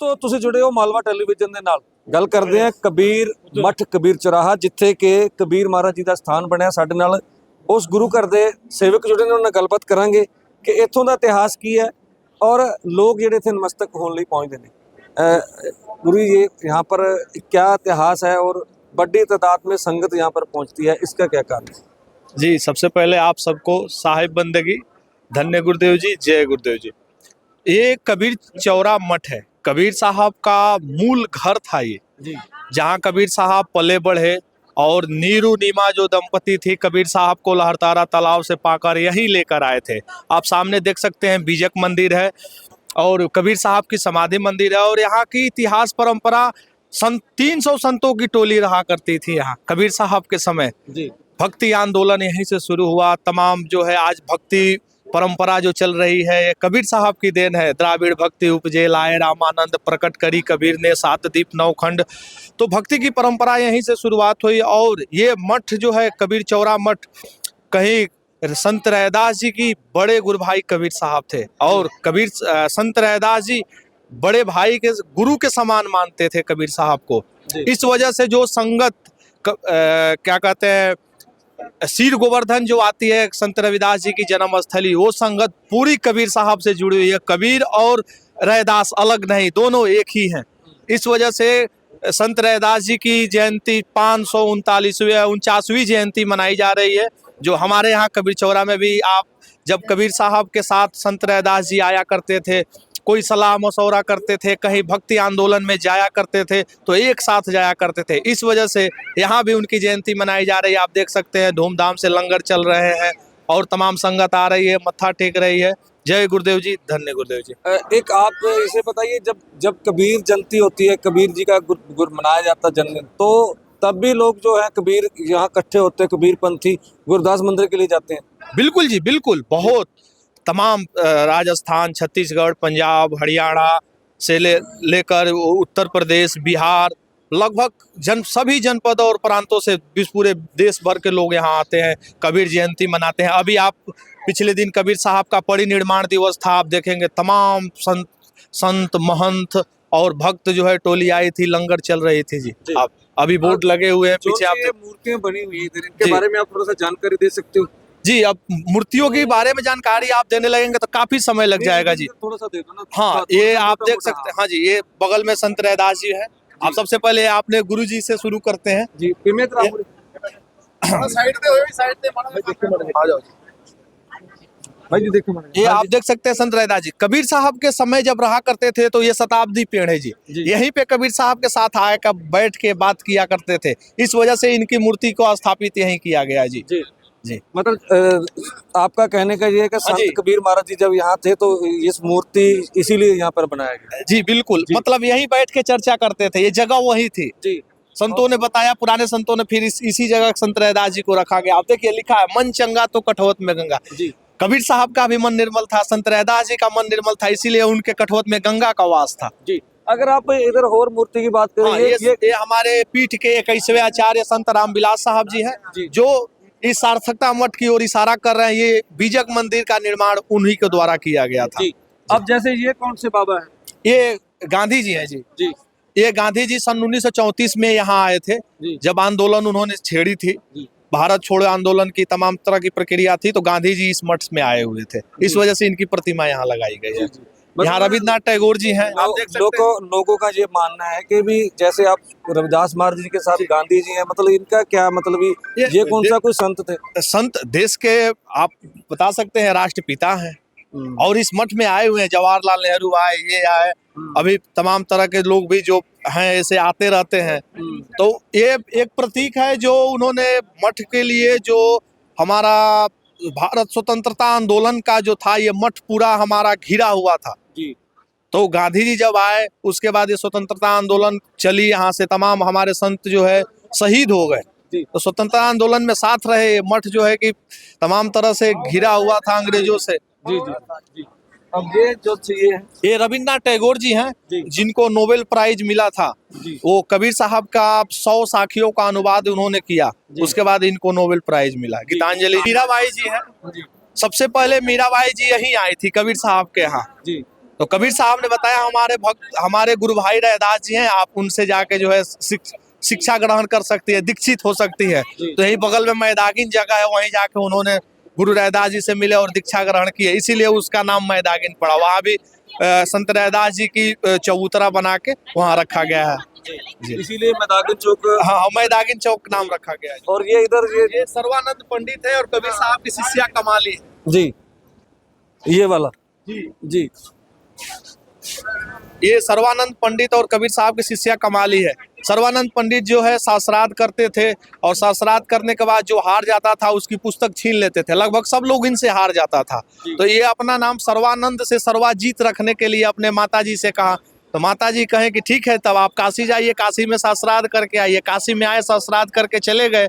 ਦੋਸਤੋ ਤੁਸੀਂ ਜੁੜੇ ਹੋ ਮਾਲਵਾ ਟੈਲੀਵਿਜ਼ਨ ਦੇ ਨਾਲ। ਗੱਲ ਕਰਦੇ ਹਾਂ ਕਬੀਰ ਮੱਠ ਕਬੀਰ ਚੌਰਾਹਾ, ਜਿੱਥੇ ਕਿ ਕਬੀਰ ਮਹਾਰਾਜ ਜੀ ਦਾ ਸਥਾਨ ਬਣਿਆ। ਸਾਡੇ ਨਾਲ ਉਸ ਗੁਰੂ ਘਰ ਦੇ ਸੇਵਕ ਜੁੜੇ ਨੇ, ਉਹਨਾਂ ਨਾਲ ਗੱਲਬਾਤ ਕਰਾਂਗੇ ਕਿ ਇੱਥੋਂ ਦਾ ਇਤਿਹਾਸ ਕੀ ਹੈ और लोग ਜਿਹੜੇ ਇੱਥੇ ਨਮਸਤਕ ਹੋਣ ਲਈ ਪਹੁੰਚਦੇ ਨੇ। गुरु जी, यहाँ पर क्या इतिहास है और बड़ी तादाद में संगत यहाँ पर पहुँचती है, इसका क्या कारण है? जी, सबसे पहले आप सबको साहिब बंदगी, धन्य गुरुदेव जी, जय गुरुदेव जी। ये कबीर चौरा मठ है, कबीर साहब का मूल घर था ये जी, जहाँ कबीर साहब पले बढ़े और नीरू नीमा जो दंपति थी कबीर साहब को लहरतारा तालाब से पाकर यहीं लेकर आए थे। आप सामने देख सकते हैं बीजक मंदिर है और कबीर साहब की समाधि मंदिर है। और यहाँ की इतिहास परंपरा 300 संतों की टोली रहा करती थी यहाँ कबीर साहब के समय जी। भक्ति आंदोलन यहीं से शुरू हुआ। तमाम जो है आज भक्ति परंपरा जो चल रही है ये कबीर साहब की देन है। द्राविड़ भक्ति उपजे लाए रामानंद, प्रकट करी कबीर ने 7 दीप 9 खंड। तो भक्ति की परंपरा यहीं से शुरुआत हुई। और ये मठ जो है कबीर चौरा मठ, कहीं संत रैदास जी की बड़े गुरु भाई कबीर साहब थे और कबीर संत रैदास जी बड़े भाई के गुरु के समान मानते थे कबीर साहब को। इस वजह से जो संगत क्या कहते हैं शीर गोवर्धन जो आती है संत रविदास जी की जन्म स्थली, वो संगत पूरी कबीर साहब से जुड़ी हुई है। कबीर और रैदास अलग नहीं, दोनों एक ही हैं। इस वजह से संत रैदास जी की जयंती 539वीं जयंती मनाई जा रही है। जो हमारे यहाँ कबीर चौरा में भी आप जब कबीर साहब के साथ संत रैदास जी आया करते थे, कोई सलाह मशवरा करते थे, कहीं भक्ति आंदोलन में जाया करते थे तो एक साथ जाया करते थे। इस वजह से यहाँ भी उनकी जयंती मनाई जा रही है। आप देख सकते हैं धूमधाम से लंगर चल रहे हैं और तमाम संगत आ रही है, मत्था टेक रही है। जय गुरुदेव जी, धन्य गुरुदेव जी। एक आप इसे बताइए, जब कबीर जयंती होती है, कबीर जी का गुर मनाया जाता जन्मदिन, तो तब भी लोग जो है कबीर यहाँ इकट्ठे होते हैं, कबीर पंथी गुरदास मंदिर के लिए जाते हैं। बिल्कुल जी, बिल्कुल। बहुत तमाम राजस्थान, छत्तीसगढ़, पंजाब, हरियाणा से लेकर उत्तर प्रदेश, बिहार, लगभग सभी जनपद और प्रांतों से पूरे देश भर के लोग यहाँ आते हैं, कबीर जयंती मनाते हैं। अभी आप पिछले दिन कबीर साहब का परिनिर्माण दिवस था, आप देखेंगे तमाम संत महंत और भक्त जो है टोली आई थी, लंगर चल रही थी जी। आप अभी बोर्ड लगे हुए हैं पीछे, आप मूर्तियां बनी हुई है इधर, इनके बारे में आप थोड़ा सा जानकारी दे सकते हो? जी, अब मूर्तियों के बारे में जानकारी आप देने लगेंगे तो काफी समय लग जाएगा जी। थोड़ा सा दे दो ना। हाँ, ये आप देख सकते हैं। हाँ जी, ये बगल में संत रैदास जी है। आप सबसे पहले आपने गुरु जी से शुरू करते हैं जी। भाई जी देखो, ये आप देख सकते हैं संत रैदास जी कबीर साहब के समय जब रहा करते थे तो ये शताब्दी पेड़ है जी। यहीं पे कबीर साहब के साथ आकर बैठ के बात किया करते थे। इस वजह से इनकी मूर्ति को स्थापित यहीं किया गया जी। जी, मतलब आपका कहने का ये है कि संत कबीर महाराज जी जब यहाँ थे तो इस मूर्ति इसीलिए यहाँ पर बनाया गया। जी बिल्कुल, मतलब यहीं बैठ के चर्चा करते थे, ये जगह वही थी जी। संतों ने बताया, पुराने संतों ने, फिर इसी जगह संत रैदास जी को रखा गया। आप देखिए लिखा है, मन चंगा तो कठोत में गंगा जी। कबीर साहब का भी मन निर्मल था, संत रैदास जी का मन निर्मल था, इसीलिए उनके कठोत में गंगा का वास था जी। अगर आप इधर और मूर्ति की बात करें, ये हमारे पीठ के 21वें आचार्य संत रामविलास साहब जी हैं, जो इस सार्थकता मठ की ओर इशारा कर रहे हैं। ये बीजक मंदिर का निर्माण उन्हीं के द्वारा किया गया था जी। अब जैसे ये कौन से बाबा है? ये गांधी जी हैं जी। जी, ये गांधी जी सन 1934 में यहाँ आए थे, जब आंदोलन उन्होंने छेड़ी थी, भारत छोड़ो आंदोलन की तमाम तरह की प्रक्रिया थी, तो गांधी जी इस मठ में आए हुए थे। इस वजह से इनकी प्रतिमा यहाँ लगाई गई है। यहाँ रविन्द्रनाथ टैगोर जी हैं। लोगों का ये मानना है कि भी जैसे आप रविदास महाराज जी के साथ गांधी जी हैं, मतलब इनका क्या मतलब ये कौन सा कोई संत थे? संत देश के आप बता सकते हैं राष्ट्रपिता हैं और इस मठ में आए हुए हैं। जवाहरलाल नेहरू आए, ये आए, अभी तमाम तरह के लोग भी जो हैं ऐसे आते रहते हैं। तो ये एक प्रतीक है जो उन्होंने मठ के लिए, जो हमारा भारत स्वतंत्रता आंदोलन का जो था, ये मठ पूरा हमारा घिरा हुआ था जी। तो गांधी जी जब आए उसके बाद ये स्वतंत्रता आंदोलन चली, यहाँ से तमाम हमारे संत जो है शहीद हो गए। तो स्वतंत्रता आंदोलन में साथ रहे। ये मठ जो है कि तमाम तरह से घिरा हुआ था अंग्रेजों से जी जी जी। अब ये जो चाहिए है, ये रविन्द्रनाथ टैगोर जी हैं, जिनको नोबेल प्राइज मिला था। वो कबीर साहब का 100 साखियों का अनुवाद उन्होंने किया, उसके बाद इनको नोबेल प्राइज मिला। गीतांजलि मीराबाई जी हैं, सबसे पहले मीराबाई जी यहीं आई थी कबीर साहब के यहाँ। तो कबीर साहब ने बताया हमारे भक्त, हमारे गुरु भाई रैदास जी हैं, आप उनसे जाके जो है शिक्षा ग्रहण कर सकती है, दीक्षित हो सकती है। तो यही बगल में मैदागिन जगह है, वहीं जाके उन्होंने गुरु रैदास जी से मिले और दीक्षा ग्रहण की है, इसीलिए उसका नाम मैदागिन पड़ा। वहाँ भी संत रैदास जी की चबूतरा बना के वहाँ रखा गया है जी। इसीलिए मैदागिन चौक। हाँ, मैदागिन चौक नाम रखा गया है। और ये इधर ये सर्वानंद पंडित है और कबीर साहब की शिष्या कमाली है जी, ये वाला जी जी। ये सर्वानंद पंडित और कबीर साहब की शिष्या कमाली है। सर्वानंद पंडित जो है शास्त्रार्थ करते थे और शास्त्रार्थ करने के बाद जो हार जाता था उसकी पुस्तक छीन लेते थे, लगभग सब लोग इनसे हार जाता था। तो ये अपना नाम सर्वानंद से सर्वाजीत रखने के लिए अपने माताजी से कहा, तो माताजी कहे कि ठीक है, तब आप काशी जाइए, काशी में शास्त्रार्थ करके आइए। काशी में आए, शास्त्रार्थ करके चले गए।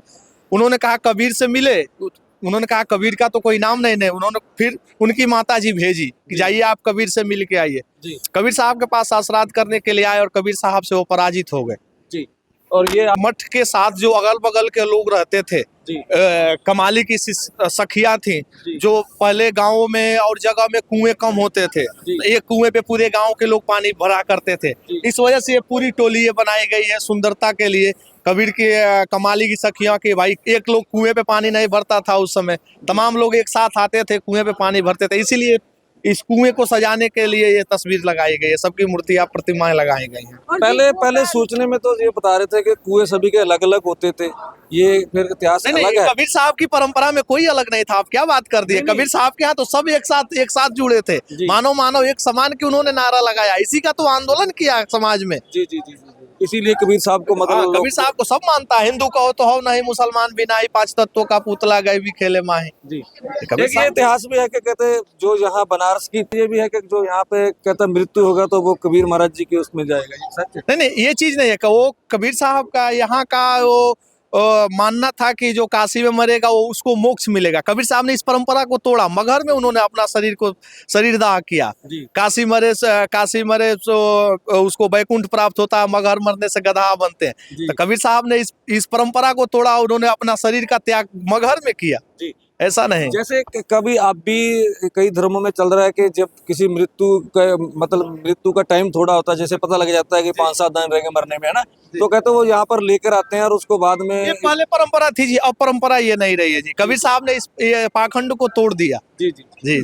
उन्होंने कहा कबीर से मिले, उन्होंने कहा कबीर का तो कोई नाम नहीं। उन्होंने फिर उनकी माताजी भेजी कि जाइए आप कबीर से मिल के आइए। कबीर साहब के पास शास्त्रार्थ करने के लिए आए और कबीर साहब से वो पराजित हो गए जी। और ये मठ के साथ जो अगल बगल के लोग रहते थे, कमाली की सखियां थी, जो पहले गांवों में और जगह में कुएं कम होते थे, तो एक कुएं पे पूरे गांव के लोग पानी भरा करते थे। इस वजह से ये पूरी टोली ये बनाई गई है सुंदरता के लिए। कबीर की कमाली की सखियां के भाई, एक लोग कुएं पे पानी नहीं भरता था उस समय, तमाम लोग एक साथ आते थे, कुएं पे पानी भरते थे। इसीलिए इस कुएं को सजाने के लिए ये तस्वीर लगाई गई है, सबकी मूर्तियां प्रतिमाएं लगाई गई हैं। पहले सोचने में तो ये बता रहे थे कि कुएं सभी के अलग अलग होते थे, ये फिर इतिहास नहीं, अलग है। कबीर साहब की परंपरा में कोई अलग नहीं था। आप क्या बात कर दिए? कबीर साहब के यहाँ तो सब एक साथ जुड़े थे। मानव मानव एक समान की उन्होंने नारा लगाया, इसी का तो आंदोलन किया समाज में। जी जी जी, इसीलिए कबीर साहब को मतलब कबीर साहब को सब मानता है। हिंदू कहो तो हो नहीं, मुसलमान भी नहीं, 5 तत्वों का पुतला गए भी खेले माही जी। कबीर ये इतिहास भी है कि कहते जो यहाँ बनारस की, ये भी है कि जो यहाँ पे कहते मृत्यु होगा तो वो कबीर महाराज जी के उसमें जाएगा। ये सच है? नहीं, ये चीज नहीं है कि वो कबीर साहब का यहाँ का वो मानना था कि जो काशी में मरेगा वो उसको मोक्ष मिलेगा। कबीर साहब ने इस परंपरा को तोड़ा। मगहर में उन्होंने अपना शरीर दाह किया। काशी मरे तो उसको वैकुंठ प्राप्त होता है, मगहर मरने से गधा बनते हैं। तो कबीर साहब ने इस परंपरा को तोड़ा, उन्होंने अपना शरीर का त्याग मगहर में किया। ऐसा नहीं, जैसे कभी आप भी कई धर्मों में चल रहा है कि जब किसी मृत्यु का टाइम थोड़ा होता है, जैसे पता लग जाता है कि 5-7 दिन रहेंगे मरने में, है ना, तो कहते हैं वो यहाँ पर लेकर आते हैं और उसको बाद में। ये पहले परंपरा थी जी, अब परंपरा ये नहीं रही है जी। कबीर साहब ने इस पाखंड को तोड़ दिया जी।